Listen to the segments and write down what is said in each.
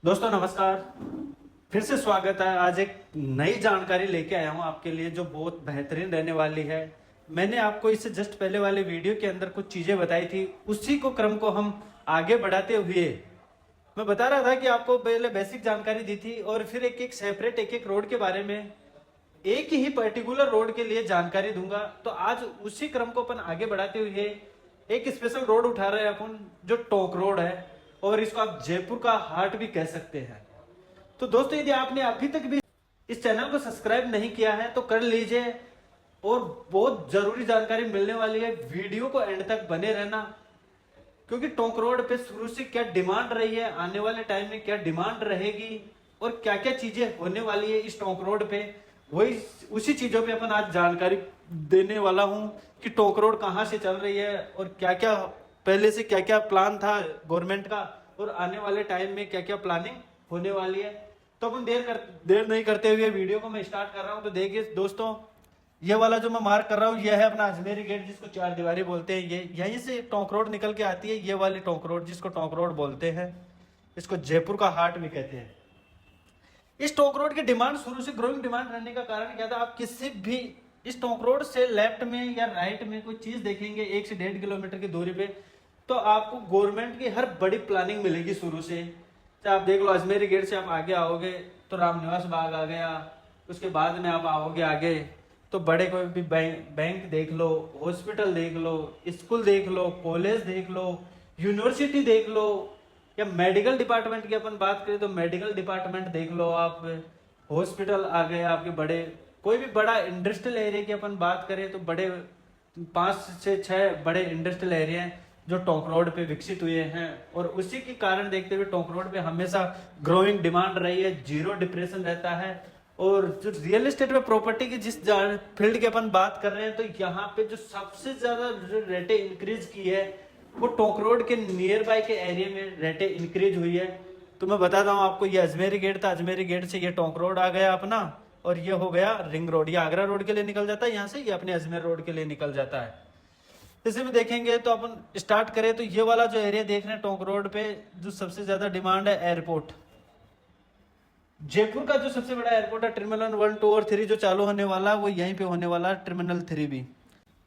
दोस्तों नमस्कार। फिर से स्वागत है। आज एक नई जानकारी लेके आया हूँ आपके लिए जो बहुत बेहतरीन रहने वाली है। मैंने आपको इससे जस्ट पहले वाले वीडियो के अंदर कुछ चीजें बताई थी, उसी को क्रम को हम आगे बढ़ाते हुए मैं बता रहा था कि आपको पहले बेसिक जानकारी दी थी और फिर एक एक सेपरेट एक एक रोड के बारे में एक ही पर्टिकुलर रोड के लिए जानकारी दूंगा। तो आज उसी क्रम को अपन आगे बढ़ाते हुए एक स्पेशल रोड उठा रहे हैं अपन, जो टोंक रोड है और इसको आप जयपुर का हार्ट भी कह सकते हैं। तो दोस्तों यदि आपने अभी तक भी इस चैनल को सब्सक्राइब नहीं किया है तो कर लीजिए, और बहुत जरूरी जानकारी मिलने वाली है। वीडियो को एंड तक बने रहना, क्योंकि टोंक रोड पे शुरू से क्या डिमांड रही है, आने वाले टाइम में क्या डिमांड रहेगी और क्या क्या चीजें होने वाली है इस टोंक रोड पे, वही उसी चीजों पे अपन आज जानकारी देने वाला हूं कि टोंक रोड कहाँ से चल रही है और क्या क्या पहले से क्या क्या प्लान था गवर्नमेंट का और आने वाले टाइम में क्या क्या प्लानिंग होने वाली है। तो अपन देर नहीं करते हुए वीडियो को मैं स्टार्ट कर रहा हूं। तो देखिए दोस्तों, ये वाला जो मैं मार्क कर रहा हूँ यह है अपना अजमेरी गेट, जिसको चार दीवारी बोलते हैं। ये यहीं से टोंक रोड निकल के आती है, ये वाली टोंक रोड जिसको टोंक रोड बोलते हैं। इसको जयपुर का हार्ट भी कहते हैं। इस टोंक रोड की डिमांड शुरू से ग्रोइंग डिमांड रहने का कारण क्या था, आप किसी भी इस टोंक रोड से लेफ्ट में या राइट में कोई चीज देखेंगे 1 से 1.5 किलोमीटर की दूरी पे, तो आपको गवर्नमेंट की हर बड़ी प्लानिंग मिलेगी शुरू से। चाहे आप देख लो, अजमेरी गेट से आप आगे आओगे तो रामनिवास बाग आ गया, उसके बाद में आप आओगे आगे तो बड़े कोई भी बैंक देख लो, हॉस्पिटल देख लो, स्कूल देख लो, कॉलेज देख लो, यूनिवर्सिटी देख लो, या मेडिकल डिपार्टमेंट की अपन बात करें तो मेडिकल डिपार्टमेंट देख लो आप। हॉस्पिटल आ गए आपके बड़े, कोई भी बड़ा इंडस्ट्रियल एरिया की अपन बात करें तो बड़े 5 से 6 बड़े इंडस्ट्रियल एरिया हैं जो टोंक रोड पे विकसित हुए हैं। और उसी के कारण देखते हुए टोंक रोड पे हमेशा ग्रोइंग डिमांड रही है, जीरो डिप्रेशन रहता है। और जो रियल एस्टेट में प्रॉपर्टी की जिस फील्ड की अपन बात कर रहे हैं, तो यहाँ पे जो सबसे ज्यादा रेटें इंक्रीज की है वो टोंक रोड के नियर बाय के एरिया में रेटें इंक्रीज हुई है। तो मैं बताता हूँ आपको, ये अजमेरी गेट था, अजमेरी गेट से ये टोंक रोड आ गया अपना, और ये हो गया रिंग रोड। ये आगरा रोड के लिए निकल जाता है यहाँ से, ये अपने अजमेर रोड के लिए निकल जाता है। इसे में देखेंगे तो अपन स्टार्ट करें तो ये वाला जो एरिया देख रहे हैं टोंक रोड पे, जो सबसे ज्यादा डिमांड है एयरपोर्ट। जयपुर का जो सबसे बड़ा एयरपोर्ट है टर्मिनल 1, 2 और 3 जो चालू होने वाला है वो यहीं पे होने वाला है, टर्मिनल 3 भी।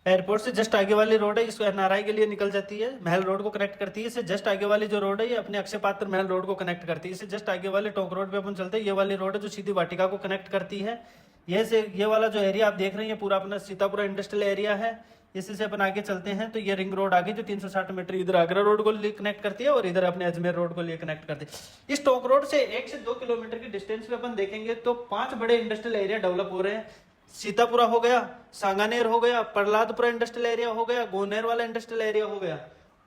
एयरपोर्ट से जस्ट आगे वाली रोड है, इसको एनआरआई के लिए निकल जाती है, महल रोड को कनेक्ट करती है। इससे जस्ट आगे वाली जो रोड है ये अपने अक्षय पात्र महल रोड को कनेक्ट करती है। इससे जस्ट आगे वाले टोंक रोड पे अपन चलते हैं, ये वाली रोड है जो सीधी वाटिका को कनेक्ट करती है। ये वाला जो एरिया आप देख रहे हैं ये पूरा अपना सीतापुरा इंडस्ट्रियल एरिया है। इसी से अपन आगे चलते हैं तो ये रिंग रोड आगे जो 360 मीटर इधर आगरा रोड को लिए कनेक्ट करती है और इधर अपने अजमेर रोड को लिए कनेक्ट करती है। इस टोंक रोड से 1 से 2 किलोमीटर की डिस्टेंस पे अपन देखेंगे तो 5 बड़े इंडस्ट्रियल एरिया डेवलप हो रहे हैं। सीतापुरा हो गया, सांगानेर हो गया, प्रहलादपुरा इंडस्ट्रियल एरिया हो गया, गोनेर वाला इंडस्ट्रियल एरिया हो गया।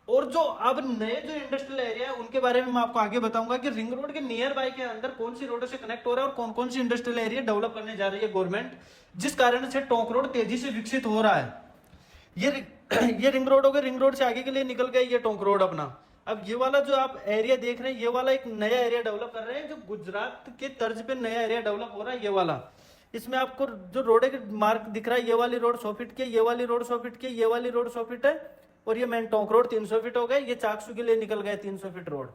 और जो अब नए जो इंडस्ट्रियल एरिया है उनके बारे में मैं आपको आगे बताऊंगा कि रिंग रोड के नियर बाय के अंदर कौन सी रोड से कनेक्ट हो रहा है और कौन कौन सी इंडस्ट्रियल एरिया डेवलप करने जा रही है गवर्नमेंट, जिस कारण से टोंक रोड तेजी से विकसित हो रहा है। ये रिंग रोड हो गया, रिंग रोड से आगे के लिए निकल गया ये टोंक रोड अपना। अब ये वाला जो आप एरिया देख रहे हैं ये वाला एक नया एरिया डेवलप कर रहे हैं, जो गुजरात के तर्ज पे नया एरिया डेवलप हो रहा है ये वाला। इसमें आपको जो रोड है मार्क दिख रहा है, ये वाली रोड 100 फीट की, ये वाली रोड 100 फीट की, ये वाली रोड 100 फीट है, और ये मेन टोंक रोड 300 फीट हो गए। ये चाकसू के लिए निकल गए 300 फीट रोड।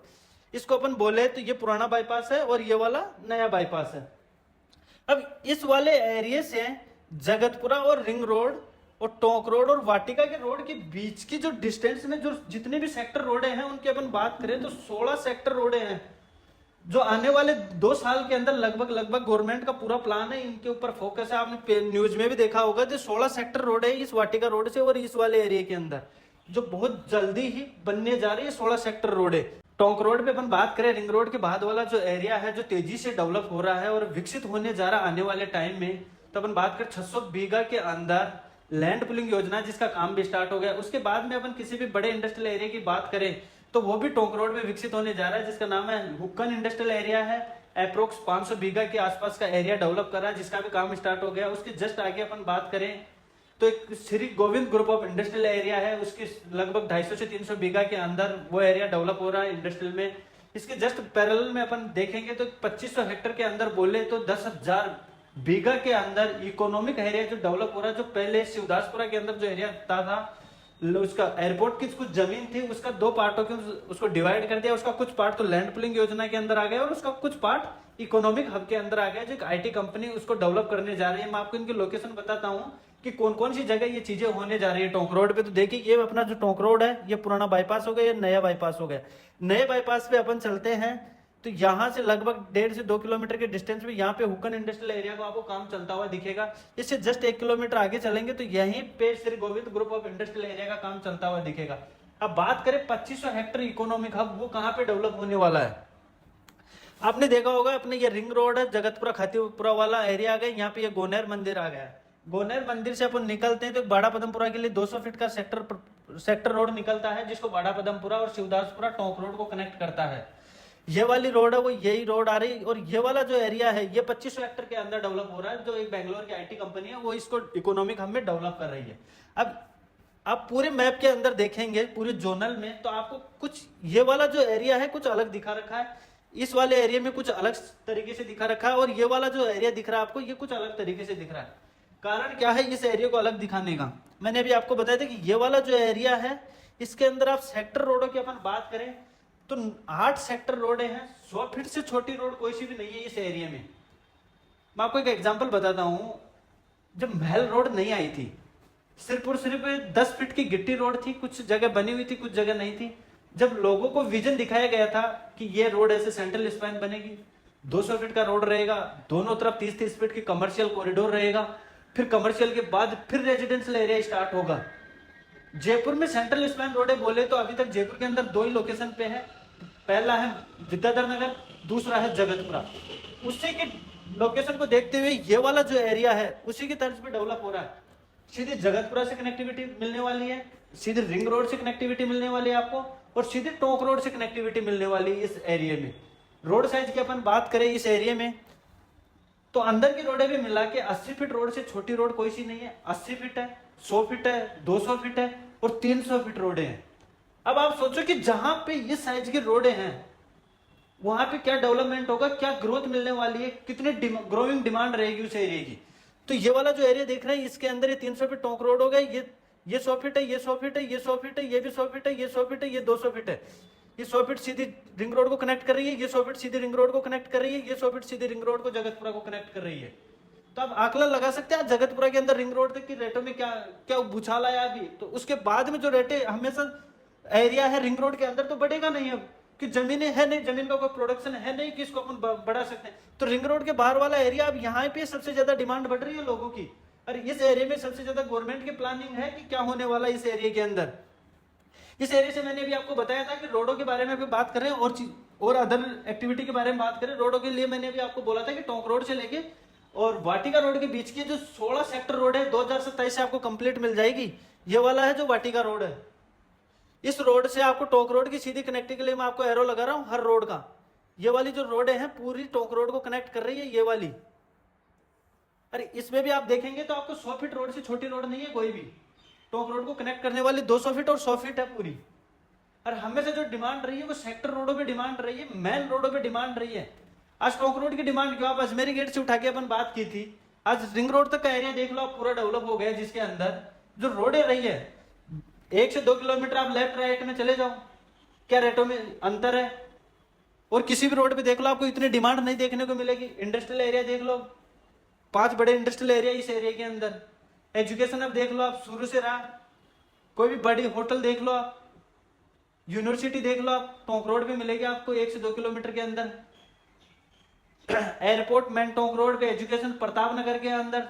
इसको अपन बोले तो ये पुराना बाईपास है और ये वाला नया बाईपास है। अब इस वाले एरिया से जगतपुरा और रिंग रोड और टोंक रोड और वाटिका के रोड के बीच की जो डिस्टेंस में जो जितने भी सेक्टर रोडे हैं उनकी अपन बात करें तो 16 सेक्टर रोडे हैं, जो आने वाले 2 साल के अंदर लगभग गवर्नमेंट का पूरा प्लान है, इनके ऊपर फोकस है। आपने न्यूज में भी देखा होगा जो 16 सेक्टर रोड है इस वाटिका रोड से और इस वाले एरिया के अंदर, जो बहुत जल्दी ही बनने जा रही है 16 सेक्टर रोड है। टोंक रोड पे अपन बात करें, रिंग रोड के बाद वाला जो एरिया है जो तेजी से डेवलप हो रहा है और विकसित होने जा रहा है आने वाले टाइम में, तो अपन बात करें 600 बीघा के अंदर लैंड पुलिंग योजना जिसका काम भी स्टार्ट हो गया। उसके बाद में अपन किसी भी बड़े इंडस्ट्रियल एरिया की बात करें तो वो भी टोंक रोड में विकसित होने जा रहा है, जिसका नाम है हुक्कन इंडस्ट्रियल एरिया है। अप्रोक्स 500 बीघा के आसपास का एरिया डेवलप कर रहा है, जिसका भी काम स्टार्ट हो गया। उसके जस्ट आगे अपन बात करें तो एक Shri Govind group of industrial area है, उसके लगभग 250 से 300 बीघा के अंदर वो एरिया डेवलप हो रहा है इंडस्ट्रियल में। इसके जस्ट पैरेलल में अपन देखेंगे तो 2500 हेक्टेयर के अंदर बोले तो 10,000 बीघा के अंदर इकोनॉमिक एरिया जो डेवलप हो रहा है, जो पहले शिवदासपुरा के अंदर जो एरिया था उसका एयरपोर्ट की कुछ जमीन थी, उसका दो पार्टों के उसको डिवाइड कर दिया। उसका कुछ पार्ट तो लैंड पुलिंग योजना के अंदर आ गया और उसका कुछ पार्ट इकोनॉमिक हब के अंदर आ गया, जो एक आईटी कंपनी उसको डेवलप करने जा रही है। मैं आपको इनकी लोकेशन बताता हूँ कि कौन कौन सी जगह ये चीजें होने जा रही है टोंक रोड पे। तो देखिए ये अपना जो टोंक रोड है, ये पुराना बाईपास हो गया, ये नया बाईपास हो गया। नए बाईपास पे अपन चलते हैं तो यहाँ से लगभग 1.5 से 2 किलोमीटर के डिस्टेंस में यहाँ पे हुक्कन इंडस्ट्रियल एरिया को आपको काम चलता हुआ दिखेगा। इससे जस्ट 1 किलोमीटर आगे चलेंगे तो यहीं पे Shri Govind group of industrial area का काम चलता हुआ दिखेगा। अब बात करें 2500 हेक्टेयर इकोनॉमिक हब, वो कहाँ पे डेवलप होने वाला है। आपने देखा होगा अपने ये रिंग रोड है, जगतपुरा खातीपुरा वाला एरिया आ गया, यहाँ पे ये गोनेर मंदिर आ गया। गोनेर मंदिर से अपन निकलते हैं तो बाड़ा पदमपुरा के लिए 200 फीट का सेक्टर रोड निकलता है, जिसको बाड़ा पदमपुरा और शिवदासपुरा टोंक रोड को कनेक्ट करता है। ये वाली रोड है वो यही रोड आ रही, और ये वाला जो एरिया है ये 2500 हेक्टेयर के अंदर डेवलप हो रहा है। जो एक बेंगलोर की आईटी कंपनी है वो इसको इकोनॉमिक हब में डेवलप कर रही है। अब आप पूरे मैप के अंदर देखेंगे पूरे जोनल में, तो आपको कुछ ये वाला जो एरिया है कुछ अलग दिखा रखा है, इस वाले एरिया में कुछ अलग तरीके से दिखा रखा है, और ये वाला जो एरिया दिख रहा है आपको ये कुछ अलग तरीके से दिख रहा है। कारण क्या है इस एरिया को अलग दिखाने का, मैंने अभी आपको बताया था कि ये वाला जो एरिया है इसके अंदर आप सेक्टर रोडों की अपन बात करें तो 8 सेक्टर रोडे हैं। 100 फीट से छोटी रोड कोई सी भी नहीं है इस एरिया में। मैं आपको एक एग्जांपल बताता हूं, जब महल रोड नहीं आई थी सिर्फ और सिर्फ 10 फीट की गिट्टी रोड थी, कुछ जगह बनी हुई थी कुछ जगह नहीं थी। जब लोगों को विजन दिखाया गया था कि ये रोड ऐसे सेंट्रल स्पैन बनेगी, 200 फीट का रोड रहेगा, दोनों तरफ 30-30 फीट की कमर्शियल कॉरिडोर रहेगा, फिर कमर्शियल के बाद फिर रेजिडेंशियल एरिया स्टार्ट होगा। जयपुर में सेंट्रल स्पैन रोड बोले तो अभी तक जयपुर के अंदर 2 ही लोकेशन पे है, पहला है विद्याधर नगर, दूसरा है जगतपुरा। उसी के लोकेशन को देखते हुए ये वाला जो एरिया है उसी की तर्ज पे डेवलप हो रहा है। सीधे जगतपुरा से कनेक्टिविटी मिलने वाली है, सीधे रिंग रोड से कनेक्टिविटी मिलने वाली है आपको, और सीधे टोंक रोड से कनेक्टिविटी मिलने वाली है इस एरिया में। रोड साइज की अपन बात करें इस एरिया में तो अंदर की रोडें भी मिला के 80 फीट रोड से छोटी रोड कोई सी नहीं है। 80 फीट है, 100 फीट है, 200 फीट है और 300 फीट रोडें हैं। अब आप सोचो कि जहां पे इस साइज की रोडें हैं वहां पे क्या डेवलपमेंट होगा, क्या ग्रोथ मिलने वाली है, कितनी ग्रोइंग डिमांड रहेगी उस एरिया की। तो ये वाला जो एरिया देख रहे हैं इसके अंदर ये 300 फीट टोंक रोड हो गया, ये 100 फीट है, ये 100 फीट है, ये 100 फीट है, ये भी 100 फीट है, ये 100 फीट है, ये 200 फीट है। ये 100 फीट सीधी रिंग रोड को कनेक्ट कर रही है, ये 100 फीट सीधी रिंग रोड को कनेक्ट कर रही है, ये 100 फीट सीधी रिंग रोड को जगतपुरा को कनेक्ट कर रही है। तो आप आकलन लगा सकते हैं जगतपुरा के अंदर रिंग रोड की रेटों में क्या क्या उछाल आया अभी, तो उसके बाद में जो रेटें हमेशा एरिया है रिंग रोड के अंदर तो बढ़ेगा नहीं। अब कि जमीनें है नहीं, जमीन का कोई प्रोडक्शन है नहीं कि इसको अपन बढ़ा सकते हैं। तो रिंग रोड के बाहर वाला एरिया अब यहाँ पे सबसे ज्यादा डिमांड बढ़ रही है लोगों की, और इस एरिया में सबसे ज्यादा गवर्नमेंट की प्लानिंग है कि क्या होने वाला है इस एरिया के अंदर। इस एरिया से मैंने अभी आपको बताया था कि रोडों के बारे में अभी बात करें और अदर एक्टिविटी के बारे में बात करें। रोडों के लिए मैंने अभी आपको बोला था कि टोंक रोड से लेके और वाटिका रोड के बीच की जो 16 सेक्टर रोड है 2027 से आपको कंप्लीट मिल जाएगी। ये वाला है जो वाटिका रोड है, इस रोड से आपको टोंक रोड की सीधी कनेक्टिंग के लिए मैं आपको एरो लगा रहा हूं हर रोड का। ये वाली जो रोड है पूरी टोंक रोड को कनेक्ट कर रही है ये वाली। अरे इसमें भी आप देखेंगे तो आपको 100 फीट रोड से छोटी रोड नहीं है कोई भी। टोंक रोड को कनेक्ट करने वाली 200 फीट और 100 फीट है पूरी। और हमें से जो डिमांड रही है वो सेक्टर रोडों पे डिमांड रही है, मेन रोडों पे डिमांड रही है। आज टोंक रोड की डिमांड क्यों, आप अजमेरी गेट से उठा के अपन बात की थी, आज रिंग रोड तक का एरिया देख लो आप पूरा डेवलप हो गया, जिसके अंदर जो रोडें रही है 1 से 2 किलोमीटर आप लेफ्ट राइट में चले जाओ, क्या रेटों में अंतर है। और किसी भी रोड पे देख लो आपको इतनी डिमांड नहीं देखने को मिलेगी। इंडस्ट्रियल एरिया देख लो, 5 बड़े इंडस्ट्रियल एरिया इस एरिया के अंदर। एजुकेशन अब देख लो आप, शुरू से रहा, कोई भी बड़ी होटल देख लो आप, यूनिवर्सिटी देख लो आप, टोंक रोड पे मिलेगी आपको 1 से 2 किलोमीटर के अंदर। एयरपोर्ट मेन टोंक रोड पे, एजुकेशन प्रताप नगर के अंदर,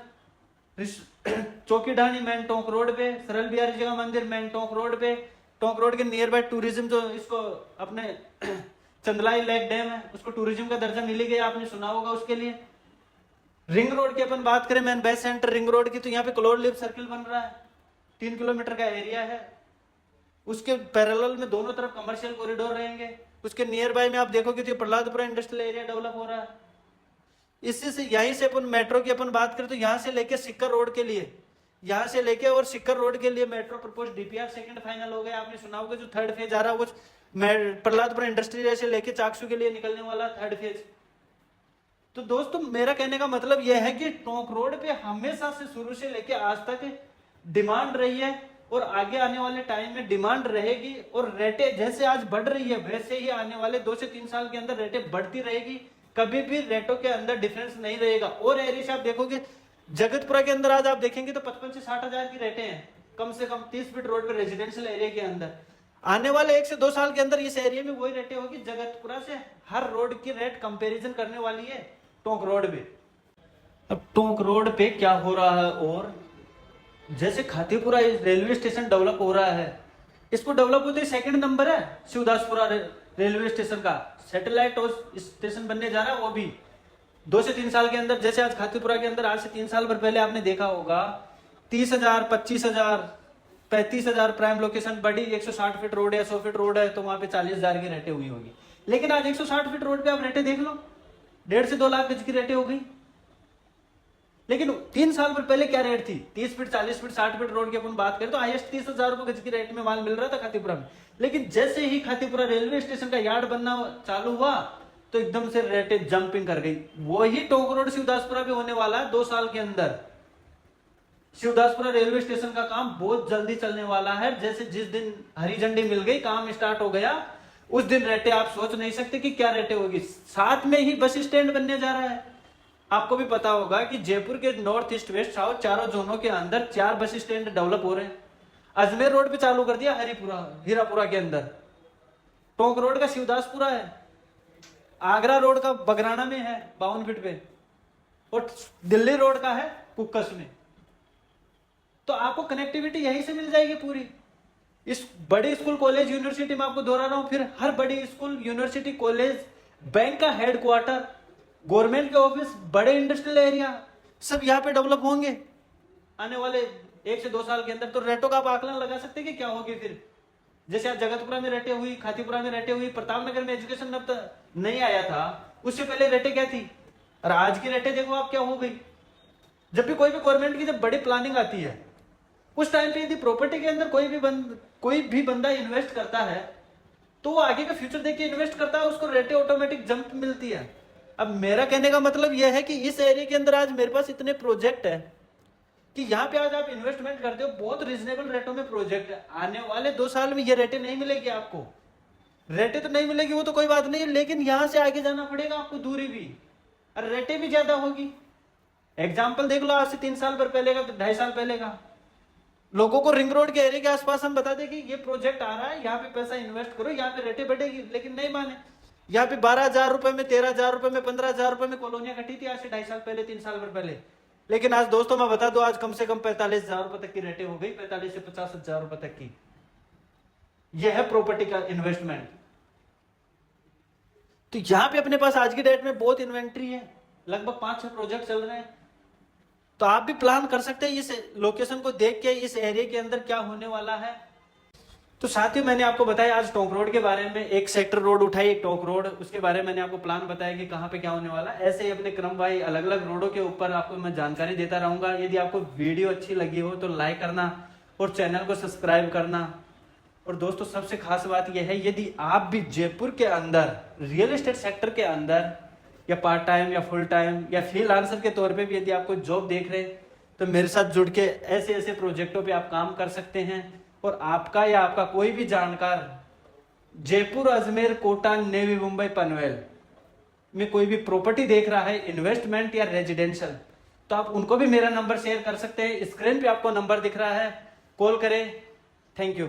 चौकी ढाणी मेन टोंक रोड पे, सरल बिहारी जगह मंदिर मेन टोंक रोड पे, टोंक रोड के नियर बाय टूरिज्म जो इसको अपने चंदलाई लेक डैम है उसको टूरिज्म का दर्जा मिल गया, आपने सुना होगा उसके लिए। रिंग रोड की अपन बात करें main best centre ring road की, तो यहाँ पे क्लोर लिप सर्किल बन रहा है, 3 किलोमीटर का एरिया है। उसके पैरेलल में दोनों तरफ कमर्शियल कॉरिडोर रहेंगे। उसके नियर बाय में आप देखोगे तो प्रहलादपुरा इंडस्ट्रियल एरिया डेवलप हो रहा है। इसी से यहीं से अपन मेट्रो की अपन बात करें तो यहाँ से लेके सिक्कर रोड के लिए, यहाँ से लेके और सिक्कर रोड के लिए metro propose DPR second final हो गया। आपने सुना होगा जो 3rd फेज आ रहा है वो प्रहलादपुरा इंडस्ट्रियल से लेके चाकसू के लिए निकलने वाला 3rd फेज। तो दोस्तों मेरा कहने का मतलब यह है कि टोंक रोड पे हमेशा से शुरू से लेके आज तक डिमांड रही है और आगे आने वाले टाइम में डिमांड रहेगी, और रेटें जैसे आज बढ़ रही है वैसे ही आने वाले 2 से 3 साल के अंदर रेटें बढ़ती रहेगी। कभी भी रेटों के अंदर डिफरेंस नहीं रहेगा। और एरिया से आप देखोगे जगतपुरा के अंदर आज आप देखेंगे तो 55 से 60 हजार की रेटें हैं, कम से कम 30 फीट रोड पे रेजिडेंशियल एरिया के अंदर। आने वाले 1 से 2 साल के अंदर इस एरिया में वही रेटें होगी। जगतपुरा से हर रोड की रेट कंपैरिजन करने वाली है टोंक रोड पे। अब टोंक रोड पे क्या हो रहा है, और जैसे खातीपुरा रेलवे स्टेशन डेवलप हो रहा है, इसको डेवलप होते सेकंड नंबर है शिवदासपुरा रेलवे स्टेशन का, सैटेलाइट स्टेशन बनने जा रहा है वो भी 2 से 3 साल के अंदर। जैसे आज खातीपुरा के अंदर आज से 3 साल पहले आपने देखा होगा 30,000, 25,000, 35,000 प्राइम लोकेशन बड़ी 160 फीट रोड है, 100 फीट रोड है तो वहां पे 40,000 की रेटें हुई होगी। लेकिन आज 160 फीट रोड पे आप रेटें देख लो, 1.5 से 2 लाख गज की रेटें हो गई। लेकिन 3 साल पहले क्या रेट थी? 30 फीट, 40 फीट, 60 फीट रोड की अपन बात करें तो हाईएस्ट 30,000 रुपए गज की रेट में माल मिल रहा था खातीपुरा में। लेकिन जैसे ही खातीपुरा रेलवे स्टेशन का यार्ड बनना चालू हुआ तो एकदम से रेटें जंपिंग कर गई। वही टोंक रोड शिवदासपुरा पे होने वाला है 2 साल के अंदर। शिवदासपुरा रेलवे स्टेशन का काम बहुत जल्दी चलने वाला है। जैसे जिस दिन हरी झंडी मिल गई, काम स्टार्ट हो गया, उस दिन रेटें आप सोच नहीं सकते कि क्या रेटें होगी। साथ में ही बस स्टैंड बनने जा रहा है। आपको भी पता होगा कि जयपुर के नॉर्थ ईस्ट वेस्ट साउथ चारों जोनों के अंदर 4 बस स्टैंड डेवलप हो रहे हैं। अजमेर रोड पे चालू कर दिया, हीरापुरा के अंदर, टोंक रोड का शिवदासपुरा है, आगरा रोड का बगराना में है 52 फीट पे, और दिल्ली रोड का है कुक्कस में। तो आपको कनेक्टिविटी यहीं से मिल जाएगी पूरी। इस बड़ी स्कूल कॉलेज यूनिवर्सिटी में आपको दोहरा रहा हूं, फिर हर बड़ी स्कूल यूनिवर्सिटी कॉलेज, बैंक का हेडक्वार्टर, गवर्नमेंट के ऑफिस, बड़े इंडस्ट्रियल एरिया सब यहाँ पे डेवलप होंगे आने वाले 1 से 2 साल के अंदर। तो रेटों का आप आकलन लगा सकते हैं कि क्या होगी फिर। जैसे आज जगतपुरा में रेटें हुई, खातीपुरा में रेटें हुई, प्रतापनगर में एजुकेशन अब तक नहीं आया था, उससे पहले रेटें क्या थी, और आज की रेटें देखो आप क्या हो गई। जब भी कोई भी गवर्नमेंट की जब बड़ी प्लानिंग आती है उस टाइम पे यदि प्रॉपर्टी के अंदर कोई भी बंदा इन्वेस्ट करता है तो वो आगे का फ्यूचर देख के इन्वेस्ट करता है, उसको रेटें ऑटोमेटिक जंप मिलती है। अब मेरा कहने का मतलब यह है कि इस एरिया के अंदर आज मेरे पास इतने प्रोजेक्ट है कि यहाँ पे आज आप इन्वेस्टमेंट करते हो, बहुत रीजनेबल रेटों में प्रोजेक्ट है। आने वाले 2 साल में ये रेटें नहीं मिलेगी आपको। रेटें तो नहीं मिलेगी वो तो कोई बात नहीं, लेकिन यहां से आगे जाना पड़ेगा आपको, दूरी भी, और रेटें भी ज्यादा होगी। एग्जाम्पल देख लो, आज से 3 साल पहले का, 2.5 साल पहले का, लोगों को रिंग रोड के एरिया के आसपास हम बता दें कि ये प्रोजेक्ट आ रहा है, यहाँ पे पैसा इन्वेस्ट करो, यहाँ पे रेटें बढ़ेगी, लेकिन नहीं माने। यहाँ पे 12,000 रुपए में, 13,000 रुपए में, 15,000 रुपए में कॉलोनियां कटी थी आज से 2.5 साल पहले, 3 साल पहले। लेकिन आज दोस्तों मैं बता दूं, आज कम से कम 45,000 रुपए तक की रेटें हो गई, 45 से 50,000 रुपए तक की। यह है प्रॉपर्टी का इन्वेस्टमेंट। तो यहां पे अपने पास आज की डेट में बहुत इन्वेंट्री है, लगभग 5-6 प्रोजेक्ट चल रहे हैं। तो आप भी प्लान कर सकते हैं इस लोकेशन को देख के, इस एरिया के अंदर क्या होने वाला है। तो साथियों मैंने आपको बताया आज टोंक रोड के बारे में, एक सेक्टर रोड उठाई, एक टोंक रोड, उसके बारे में मैंने आपको प्लान बताया कि कहाँ पे क्या होने वाला है। ऐसे ही अपने क्रम भाई अलग अलग रोडों के ऊपर आपको मैं जानकारी देता रहूंगा। यदि आपको वीडियो अच्छी लगी हो तो लाइक करना और चैनल को सब्सक्राइब करना। और दोस्तों सबसे खास बात यह है, यदि आप भी जयपुर के अंदर रियल एस्टेट सेक्टर के अंदर या पार्ट टाइम या फुल टाइम या फ्रीलांसर के तौर पे भी यदि आप कोई जॉब देख रहे हैं तो मेरे साथ जुड़ के ऐसे ऐसे प्रोजेक्टों पे आप काम कर सकते हैं। और आपका या आपका कोई भी जानकार जयपुर, अजमेर, कोटा, नेवी मुंबई, पनवेल में कोई भी प्रॉपर्टी देख रहा है, इन्वेस्टमेंट या रेजिडेंशियल, तो आप उनको भी मेरा नंबर शेयर कर सकते हैं। स्क्रीन पे आपको नंबर दिख रहा है, कॉल करें। Thank you.